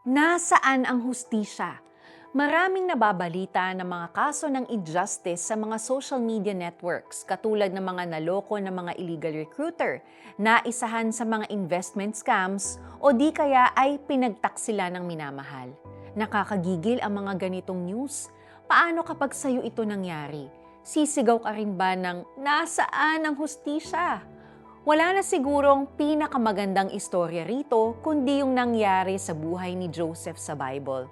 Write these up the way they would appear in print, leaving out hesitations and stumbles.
Nasaan ang hustisya? Maraming nababalita ng mga kaso ng injustice sa mga social media networks katulad ng mga naloko ng mga illegal recruiter na isahan sa mga investment scams o di kaya ay pinagtak sila ng minamahal. Nakakagigil ang mga ganitong news. Paano kapag sa'yo ito nangyari? Sisigaw ka rin ba ng nasaan ang hustisya? Wala na sigurong pinakamagandang istorya rito kundi yung nangyari sa buhay ni Joseph sa Bible.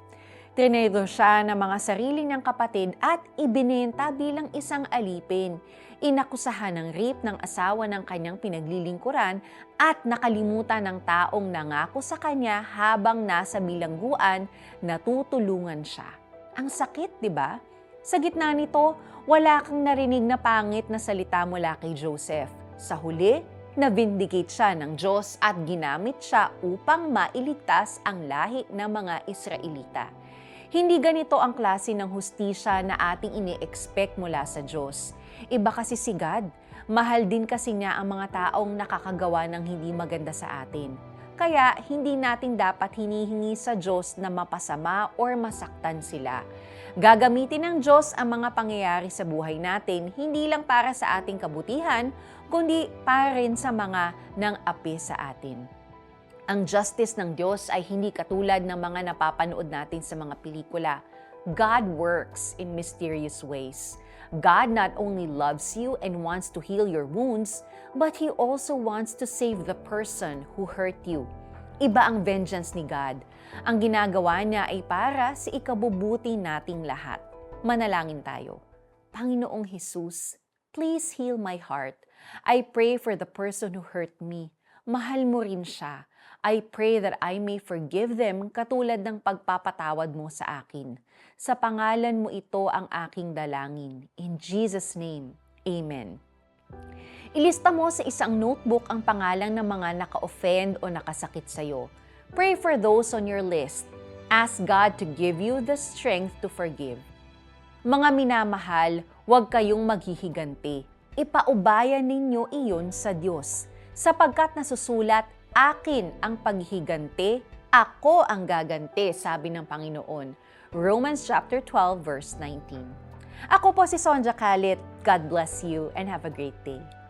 Trinedor siya ng mga sarili niyang kapatid at ibinenta bilang isang alipin. Inakusahan ng rape ng asawa ng kanyang pinaglilingkuran at nakalimutan ng taong nangako sa kanya habang nasa bilangguan na tutulungan siya. Ang sakit, di ba? Sa gitna nito, wala kang narinig na pangit na salita mula kay Joseph. Sa huli, na-vindicate siya ng Diyos at ginamit siya upang mailigtas ang lahi ng mga Israelita. Hindi ganito ang klase ng hustisya na ating ini-expect mula sa Diyos. Iba kasi si God. Mahal din kasi niya ang mga taong nakakagawa ng hindi maganda sa atin. Kaya hindi natin dapat hinihingi sa Diyos na mapasama or masaktan sila. Gagamitin ng Diyos ang mga pangyayari sa buhay natin hindi lang para sa ating kabutihan, kundi para rin sa mga nang-api sa atin. Ang justice ng Diyos ay hindi katulad ng mga napapanood natin sa mga pelikula. God works in mysterious ways. God not only loves you and wants to heal your wounds, but He also wants to save the person who hurt you. Iba ang vengeance ni God. Ang ginagawa niya ay para sa ikabubuti nating lahat. Manalangin tayo. Panginoong Jesus, please heal my heart. I pray for the person who hurt me. Mahal mo rin siya. I pray that I may forgive them katulad ng pagpapatawad mo sa akin. Sa pangalan mo ito ang aking dalangin. In Jesus' name, Amen. Ilista mo sa isang notebook ang pangalan ng mga naka-offend o nakasakit sa'yo. Pray for those on your list. Ask God to give you the strength to forgive. Mga minamahal, huwag kayong maghihiganti. Ipaubayan ninyo iyon sa Diyos. Sapagkat nasusulat, akin ang paghihiganti, ako ang gaganti, sabi ng Panginoon. Romans chapter 12 verse 19. Ako po si Sonja Calit. God bless you and have a great day.